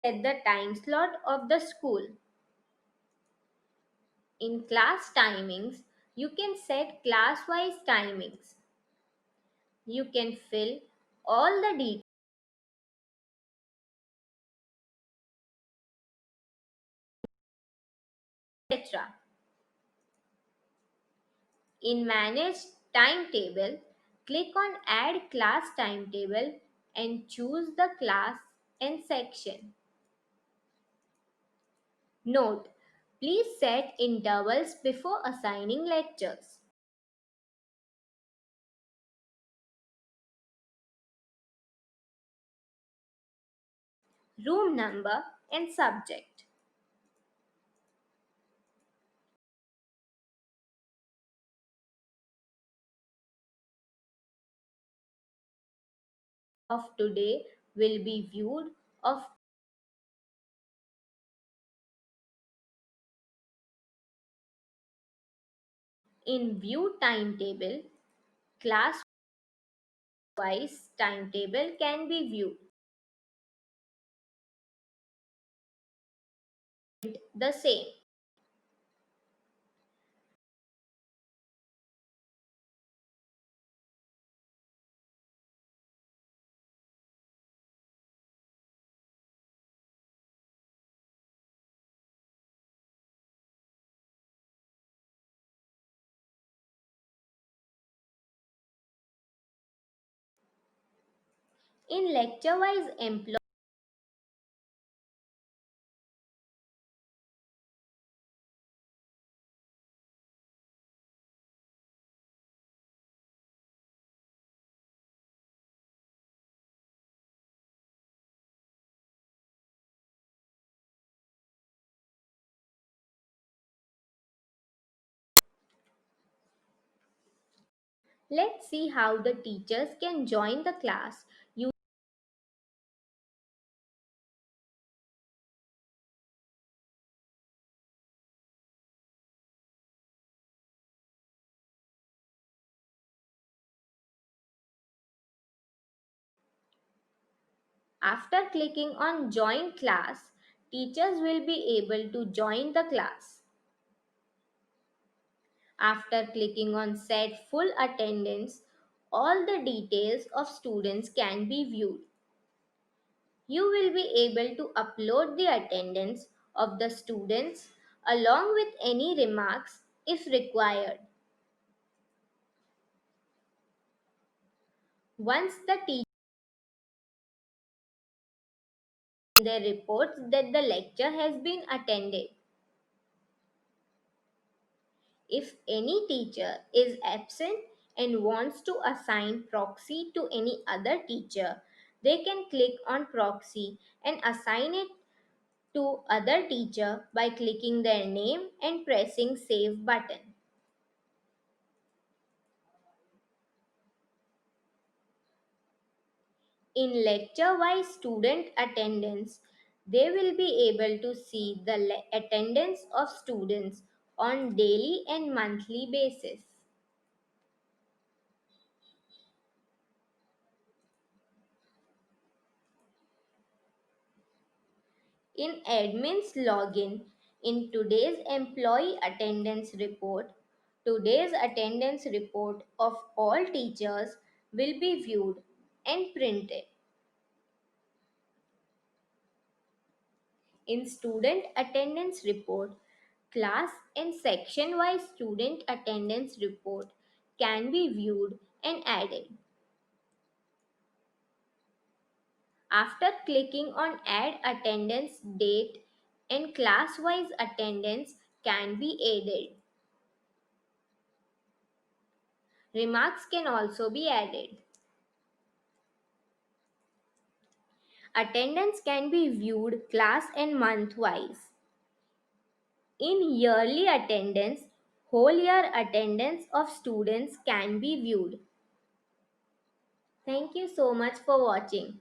Set the time slot of the school. In class timings, you can set class-wise timings. You can fill all the details, etc. In Manage Timetable, click on Add Class Timetable and choose the class and section. Note: please set intervals before assigning lectures. Room number and subject. Of today will be viewed of in View Timetable. Class wise timetable can be viewed. The same. In lecture wise employee, let's see how the teachers can join the class. After clicking on Join Class, teachers will be able to join the class. After clicking on Set Full Attendance, all the details of students can be viewed. You will be able to upload the attendance of the students along with any remarks if required. Once the teacher their reports that the lecture has been attended. If any teacher is absent and wants to assign proxy to any other teacher, they can click on proxy and assign it to other teacher by clicking their name and pressing save button. In lecture-wise student attendance, they will be able to see the attendance of students on daily and monthly basis. In admin's login, in today's employee attendance report, today's attendance report of all teachers will be viewed and printed. In student attendance report, class and section wise student attendance report can be viewed and added. After clicking on Add Attendance Date and class-wise attendance can be added. Remarks can also be added. Attendance can be viewed class and month-wise. In yearly attendance, whole year attendance of students can be viewed. Thank you so much for watching.